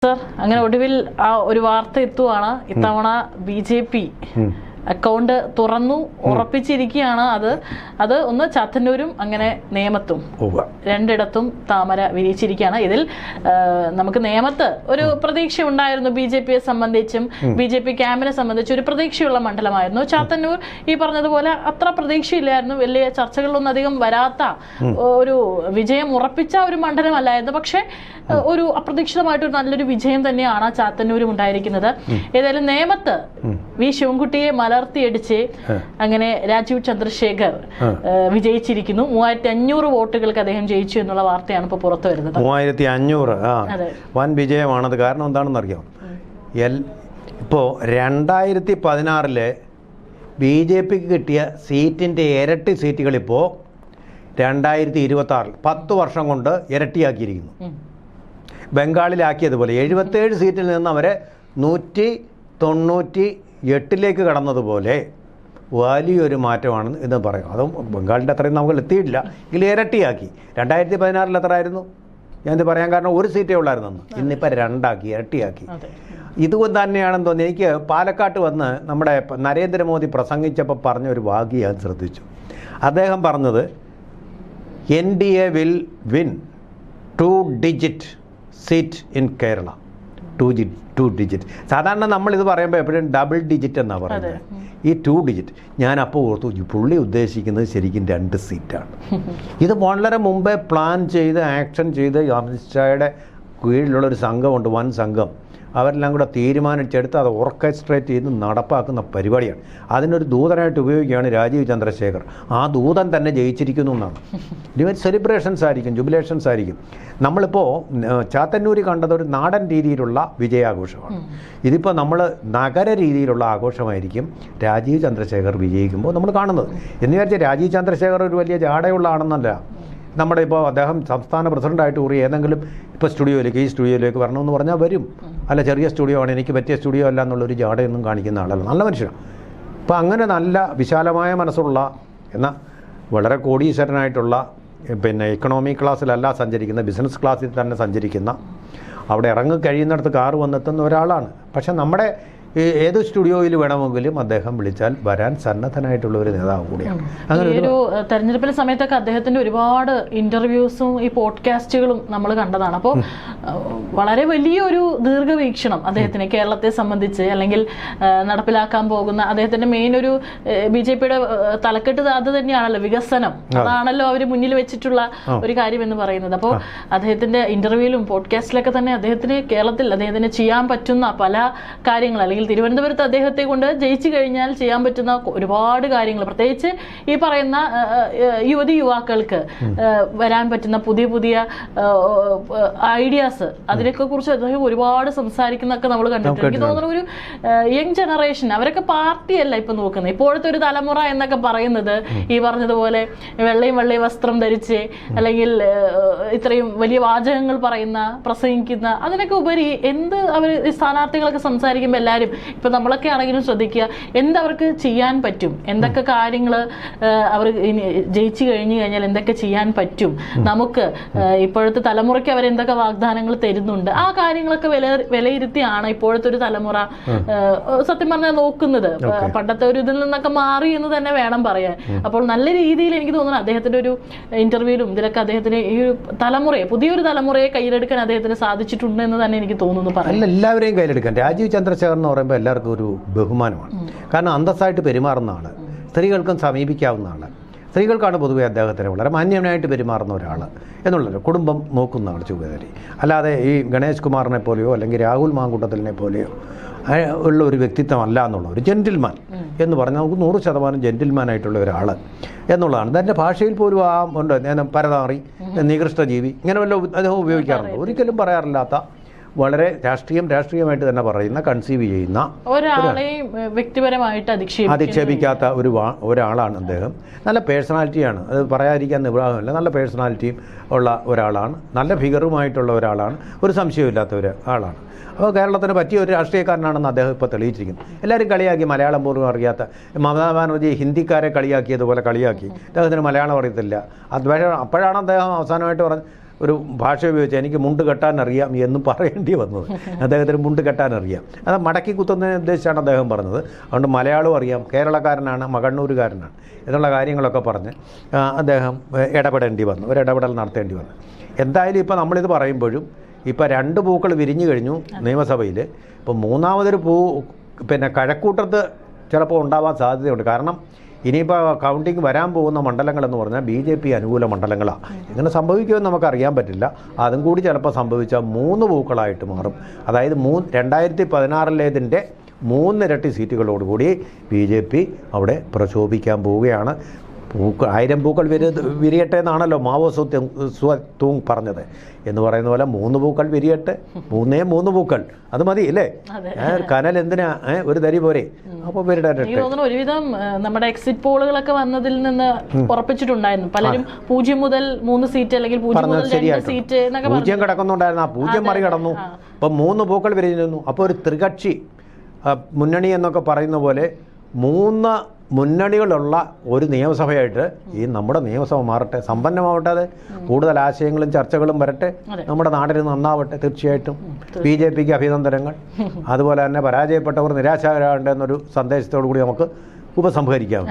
Sir, അങ്ങനെ ഒടുവിൽ ആ ഒരു വാർത്ത എത്തുവാണ്. ഇത്തവണ BJP അക്കൗണ്ട് തുറന്നു ഉറപ്പിച്ചിരിക്കുകയാണ്. അത് ഒന്ന് ചാത്തന്നൂരും അങ്ങനെ നേമത്തും രണ്ടിടത്തും താമര വിരിച്ചിരിക്കുകയാണ്. ഇതിൽ നമുക്ക് നേമത്ത് ഒരു പ്രതീക്ഷ ഉണ്ടായിരുന്നു. BJPയെ സംബന്ധിച്ചും BJP ക്യാമ്പിനെ സംബന്ധിച്ചും ഒരു പ്രതീക്ഷയുള്ള മണ്ഡലമായിരുന്നു. ചാത്തന്നൂർ ഈ പറഞ്ഞതുപോലെ അത്ര പ്രതീക്ഷയില്ലായിരുന്നു. വലിയ ചർച്ചകളിലൊന്നും അധികം വരാത്ത ഒരു വിജയം ഉറപ്പിച്ച ഒരു മണ്ഡലമല്ലായിരുന്നു. പക്ഷെ ഒരു അപ്രതീക്ഷിതമായിട്ടൊരു നല്ലൊരു വിജയം തന്നെയാണ് ചാത്തന്നൂരും ഉണ്ടായിരിക്കുന്നത്. ഏതായാലും നേമത്ത് വി ശിവൻകുട്ടിയെ മലർത്തിയടിച്ച് അങ്ങനെ രാജീവ് ചന്ദ്രശേഖർ വിജയിച്ചിരിക്കുന്നു. 3500 വോട്ടുകൾക്ക് അദ്ദേഹം ജയിച്ചു എന്നുള്ള വാർത്തയാണ് ഇപ്പോൾ പുറത്തു വരുന്നത്. 3500 വൻ വിജയമാണത്. കാരണം എന്താണെന്ന് അറിയാം, ഇപ്പോൾ 2016 BJPക്ക് കിട്ടിയ സീറ്റിൻ്റെ ഇരട്ടി സീറ്റുകളിപ്പോൾ 2026 10 വർഷം കൊണ്ട് ഇരട്ടിയാക്കിയിരിക്കുന്നു. ബംഗാളിലാക്കിയതുപോലെ 77 സീറ്റിൽ നിന്ന് അവരെ 198 കടന്നതുപോലെ വലിയൊരു മാറ്റമാണ് എന്ന് പറയും. അതും ബംഗാളിൻ്റെ അത്രയും നമുക്ക് എത്തിയിട്ടില്ല, എങ്കിൽ ഇരട്ടിയാക്കി. 2016 എത്ര ആയിരുന്നു? ഞാനിത് പറയാൻ കാരണം ഒരു സീറ്റേ ഉള്ളായിരുന്നു. ഇന്നിപ്പോൾ 2 ഇരട്ടിയാക്കി. ഇതുകൊണ്ട് തന്നെയാണെന്ന് തോന്നി. എനിക്ക് പാലക്കാട്ട് വന്ന് നമ്മുടെ നരേന്ദ്രമോദി പ്രസംഗിച്ചപ്പോൾ പറഞ്ഞ ഒരു വാക്ക് ഞാൻ ശ്രദ്ധിച്ചു. അദ്ദേഹം പറഞ്ഞത് NDA will win 2-digit seat in Kerala. 2 digit. സാധാരണ നമ്മളിത് പറയുമ്പോൾ എപ്പോഴും ഡബിൾ ഡിജിറ്റ് എന്നാണ് പറയുന്നത്. ഈ 2 ഡിജിറ്റ് ഞാൻ അപ്പോൾ ഓർത്തു, പുള്ളി ഉദ്ദേശിക്കുന്നത് ശരിക്കും 2 സീറ്റാണ്. ഇത് വളരെ മുമ്പേ പ്ലാൻ ചെയ്ത് ആക്ഷൻ ചെയ്ത് അമിത്ഷായുടെ കീഴിലുള്ളൊരു സംഘമുണ്ട്, വൻ സംഘം. അവരെല്ലാം കൂടെ തീരുമാനിച്ചെടുത്ത് അത് ഓർക്കസ്ട്രേറ്റ് ചെയ്ത് നടപ്പാക്കുന്ന പരിപാടിയാണ്. അതിനൊരു ദൂതനായിട്ട് ഉപയോഗിക്കുകയാണ് രാജീവ് ചന്ദ്രശേഖർ. ആ ദൂതൻ തന്നെ ജയിച്ചിരിക്കുന്നു എന്നാണ്. ഇവർ സെലിബ്രേഷൻസ് ആയിരിക്കും, ജുബിലേഷൻസ് ആയിരിക്കും. നമ്മളിപ്പോൾ ചാത്തന്നൂരി കണ്ടത് ഒരു നാടൻ രീതിയിലുള്ള വിജയാഘോഷമാണ്. ഇതിപ്പോൾ നമ്മൾ നഗര രീതിയിലുള്ള ആഘോഷമായിരിക്കും രാജീവ് ചന്ദ്രശേഖർ വിജയിക്കുമ്പോൾ നമ്മൾ കാണുന്നത്. എന്ന് വിചാരിച്ചാൽ രാജീവ് ചന്ദ്രശേഖർ ഒരു വലിയ ജാടയുള്ള ആണെന്നല്ല. നമ്മുടെ ഇപ്പോൾ അദ്ദേഹം സംസ്ഥാന പ്രസിഡൻ്റായിട്ട് കൂടി ഏതെങ്കിലും ഇപ്പോൾ ഈ സ്റ്റുഡിയോയിലേക്ക് വരണമെന്ന് പറഞ്ഞാൽ വരും. അല്ല, ചെറിയ സ്റ്റുഡിയോ ആണ്, എനിക്ക് പറ്റിയ സ്റ്റുഡിയോ അല്ല എന്നുള്ളൊരു ജാടയൊന്നും കാണിക്കുന്ന ആളല്ല. നല്ല മനുഷ്യനാണ്. അപ്പോൾ അങ്ങനെ നല്ല വിശാലമായ മനസ്സുള്ള, എന്നാൽ വളരെ കോടീശ്വരനായിട്ടുള്ള, ഇക്കണോമി ക്ലാസ്സിലല്ല സഞ്ചരിക്കുന്ന, ബിസിനസ് ക്ലാസ്സിൽ തന്നെ സഞ്ചരിക്കുന്ന, അവിടെ ഇറങ്ങി കഴിയുന്നിടത്ത് കാറ് വന്നെത്തുന്ന ഒരാളാണ്. പക്ഷെ നമ്മുടെ ഏത് സ്റ്റുഡിയോയിൽ വേണമെങ്കിലും അദ്ദേഹം വിളിച്ചാൽ വരാൻ സന്നദ്ധനായിട്ടുള്ള ഒരു നേതാവ് കൂടിയാണ്. അങ്ങനെ ഒരു തെരഞ്ഞെടുപ്പിന്റെ സമയത്തൊക്കെ അദ്ദേഹത്തിന്റെ ഒരുപാട് ഇന്റർവ്യൂസും ഈ പോഡ്കാസ്റ്റുകളും നമ്മൾ കണ്ടതാണ്. അപ്പോൾ വളരെ വലിയൊരു ദീർഘവീക്ഷണം അദ്ദേഹത്തിന് കേരളത്തെ സംബന്ധിച്ച്, അല്ലെങ്കിൽ നടപ്പിലാക്കാൻ പോകുന്ന അദ്ദേഹത്തിന്റെ മെയിൻ ഒരു BJPയുടെ തലക്കെട്ട് അത് തന്നെയാണല്ലോ, വികസനം. അതാണല്ലോ അവർ മുന്നിൽ വെച്ചിട്ടുള്ള ഒരു കാര്യം എന്ന് പറയുന്നത്. അപ്പോൾ അദ്ദേഹത്തിന്റെ ഇന്റർവ്യൂവിലും പോഡ്കാസ്റ്റിലൊക്കെ തന്നെ അദ്ദേഹത്തിന് കേരളത്തിൽ അദ്ദേഹത്തിന് ചെയ്യാൻ പറ്റുന്ന പല കാര്യങ്ങൾ, അല്ലെങ്കിൽ തിരുവനന്തപുരത്ത് അദ്ദേഹത്തെ കൊണ്ട് ജയിച്ചു കഴിഞ്ഞാൽ ചെയ്യാൻ പറ്റുന്ന ഒരുപാട് കാര്യങ്ങൾ, പ്രത്യേകിച്ച് ഈ പറയുന്ന യുവാക്കൾക്ക് വരാൻ പറ്റുന്ന പുതിയ ഐഡിയാസ്, അതിനൊക്കെ കുറിച്ച് അദ്ദേഹം ഒരുപാട് സംസാരിക്കുന്നൊക്കെ നമ്മൾ കണ്ടിട്ടുണ്ട്. എനിക്ക് തോന്നുന്നു ഒരു യങ് ജനറേഷൻ, അവരൊക്കെ പാർട്ടിയല്ല ഇപ്പൊ നോക്കുന്നത്. ഇപ്പോഴത്തെ ഒരു തലമുറ എന്നൊക്കെ പറയുന്നത് ഈ പറഞ്ഞതുപോലെ വെള്ളയും വസ്ത്രം ധരിച്ച്, അല്ലെങ്കിൽ ഇത്രയും വലിയ വാചകങ്ങൾ പറയുന്ന, പ്രസംഗിക്കുന്ന, അതിനൊക്കെ ഉപരി എന്ത് അവർ സ്ഥാനാർത്ഥികളൊക്കെ സംസാരിക്കുമ്പോൾ എല്ലാവരും, ഇപ്പൊ നമ്മളൊക്കെ ആണെങ്കിലും ശ്രദ്ധിക്കുക, എന്തവർക്ക് ചെയ്യാൻ പറ്റും, എന്തൊക്കെ കാര്യങ്ങൾ അവർ ജയിച്ചു കഴിഞ്ഞാൽ എന്തൊക്കെ ചെയ്യാൻ പറ്റും, നമുക്ക് ഇപ്പോഴത്തെ തലമുറയ്ക്ക് അവരെന്തൊക്കെ വാഗ്ദാനങ്ങൾ തരുന്നുണ്ട്, ആ കാര്യങ്ങളൊക്കെ വിലയിരുത്തിയാണ് ഇപ്പോഴത്തെ ഒരു തലമുറ സത്യം പറഞ്ഞാൽ നോക്കുന്നത്. പണ്ടത്തെ ഒരു ഇതിൽ നിന്നൊക്കെ മാറി എന്ന് തന്നെ വേണം പറയാൻ. അപ്പോൾ നല്ല രീതിയിൽ എനിക്ക് തോന്നുന്നു അദ്ദേഹത്തിന്റെ ഒരു ഇന്റർവ്യൂവിലും ഇതിലൊക്കെ അദ്ദേഹത്തിന് ഈ ഒരു തലമുറയെ, പുതിയൊരു തലമുറയെ കയ്യിലെടുക്കാൻ അദ്ദേഹത്തിന് സാധിച്ചിട്ടുണ്ട് എന്ന് തന്നെ എനിക്ക് തോന്നുന്നു. പറയാം എല്ലാവരെയും കയ്യിലെടുക്കാൻ രാജീവ് ചന്ദ്രശേഖർ എന്ന് പറയുമ്പോൾ എല്ലാവർക്കും ഒരു ബഹുമാനമാണ്. കാരണം അന്തസ്സായിട്ട് പെരുമാറുന്ന ആൾ, സ്ത്രീകൾക്കും സമീപിക്കാവുന്ന ആൾ, സ്ത്രീകൾക്കാണ് പൊതുവെ അദ്ദേഹത്തിന് വളരെ മാന്യനായിട്ട് പെരുമാറുന്ന ഒരാൾ എന്നുള്ളത്. കുടുംബം നോക്കുന്ന ആൾ ചുവതല. അല്ലാതെ ഈ ഗണേഷ് കുമാറിനെ പോലെയോ അല്ലെങ്കിൽ രാഹുൽ മാങ്കൂട്ടത്തിലിനെ പോലെയോ ഉള്ള ഒരു വ്യക്തിത്വമല്ല എന്നുള്ള ഒരു ജെന്റിൽമാൻ എന്ന് പറഞ്ഞാൽ നമുക്ക് 100% ജെന്റിൽമാനായിട്ടുള്ള ഒരാൾ എന്നുള്ളതാണ്. തൻ്റെ ഭാഷയിൽ പോലും ഉണ്ട്, ഞാൻ പരതാറി, നികൃഷ്ടജീവി, ഇങ്ങനെ വല്ല അദ്ദേഹം ഉപയോഗിക്കാറുണ്ട്. ഒരിക്കലും പറയാറില്ലാത്ത, വളരെ രാഷ്ട്രീയമായിട്ട് തന്നെ പറയുന്ന, കൺസീവ് ചെയ്യുന്ന, ഒരാളെയും വ്യക്തിപരമായിട്ട് അധിക്ഷേപിക്കാത്ത ഒരാളാണ് അദ്ദേഹം. നല്ല പേഴ്സണാലിറ്റിയാണ്, അത് പറയാതിരിക്കാൻ നിവൃത്തിയില്ല. നല്ല പേഴ്സണാലിറ്റിയും ഉള്ള ഒരാളാണ്, നല്ല ഫിഗറുമായിട്ടുള്ള ഒരാളാണ്, ഒരു സംശയമില്ലാത്ത ഒരാളാണ്. അപ്പോൾ കേരളത്തിന് പറ്റിയ ഒരു രാഷ്ട്രീയക്കാരനാണെന്ന് അദ്ദേഹം ഇപ്പോൾ തെളിയിച്ചിരിക്കുന്നു. എല്ലാവരും കളിയാക്കി, മലയാളം പോലും അറിയാത്ത മമതാ ബാനർജി ഹിന്ദിക്കാരെ കളിയാക്കിയതുപോലെ കളിയാക്കി. അദ്ദേഹത്തിന് മലയാളം അറിയത്തില്ല. അപ്പോഴാണ് അദ്ദേഹം അവസാനമായിട്ട് ഒരു ഭാഷ ഉപയോഗിച്ച് എനിക്ക് മുണ്ട് കെട്ടാൻ അറിയാം എന്ന് പറയേണ്ടി വന്നത്. അദ്ദേഹത്തിന് മുണ്ട് കെട്ടാൻ അറിയാം, അത് മടക്കി കുത്തുന്നതിനെ ഉദ്ദേശിച്ചാണ് അദ്ദേഹം പറഞ്ഞത്. അതുകൊണ്ട് മലയാളവും അറിയാം, കേരളക്കാരനാണ്, മകണ്ണൂരുകാരനാണ് എന്നുള്ള കാര്യങ്ങളൊക്കെ പറഞ്ഞ് അദ്ദേഹം ഇടപെടേണ്ടി വന്നു, ഒരു ഇടപെടൽ നടത്തേണ്ടി വന്നു. എന്തായാലും ഇപ്പോൾ നമ്മളിത് പറയുമ്പോഴും ഇപ്പോൾ 2 പൂക്കൾ വിരിഞ്ഞു കഴിഞ്ഞു നിയമസഭയിൽ. ഇപ്പോൾ മൂന്നാമതൊരു പൂ പിന്നെ കഴക്കൂട്ടത്ത് ചിലപ്പോൾ ഉണ്ടാവാൻ സാധ്യതയുണ്ട്. കാരണം ഇനിയിപ്പോൾ കൗണ്ടിങ് വരാൻ പോകുന്ന മണ്ഡലങ്ങളെന്ന് പറഞ്ഞാൽ BJP അനുകൂല മണ്ഡലങ്ങളാണ്. എങ്ങനെ സംഭവിക്കുമെന്ന് നമുക്കറിയാൻ പറ്റില്ല. അതും കൂടി ചിലപ്പോൾ സംഭവിച്ചാൽ 3 പൂക്കളായിട്ട് മാറും. അതായത് 2016-ലേതിൻ്റെ 3 ഇരട്ടി സീറ്റുകളോടുകൂടി BJP അവിടെ പ്രശോഭിക്കാൻ പോവുകയാണ്. 1000 പൂക്കൾ വിരിയട്ടെ എന്നാണല്ലോ മാവോ തൂങ് പറഞ്ഞത്. എന്ന് പറയുന്ന പോലെ 3 പൂക്കൾ വിരിയട്ടെ, 3 പൂക്കൾ അത് മതി അല്ലേ? കനൽ എന്തിനാ, ഒരു തരി പോരെ. അപ്പോൾ ഒരുവിധം നമ്മുടെ എക്സിറ്റ് പോളുകളൊക്കെ വന്നതിൽ നിന്ന് ഉറപ്പിച്ചിട്ടുണ്ടായിരുന്നു പലരും 0 മുതൽ 3 സീറ്റ് അല്ലെങ്കിൽ 0 മുതൽ 2 സീറ്റ് 0 കിടക്കുന്നുണ്ടായിരുന്നു, ആ 0 മറികടന്നു. അപ്പം 3 പൂക്കൾ വിരിഞ്ഞു. അപ്പോൾ ഒരു ത്രികക്ഷി മുന്നണി എന്നൊക്കെ പറയുന്ന പോലെ 3 മുന്നണികളുള്ള ഒരു നിയമസഭയായിട്ട് ഈ നമ്മുടെ നിയമസഭ മാറട്ടെ, സമ്പന്നമാവട്ടെ, അത് കൂടുതൽ ആശയങ്ങളും ചർച്ചകളും വരട്ടെ, നമ്മുടെ നാടിന് നന്നാവട്ടെ. തീർച്ചയായിട്ടും BJPക്ക് അഭിനന്ദനങ്ങൾ. അതുപോലെ തന്നെ പരാജയപ്പെട്ടവർ നിരാശരാകേണ്ട എന്നൊരു സന്ദേശത്തോടു കൂടി നമുക്ക് ഉപസംഹരിക്കാം.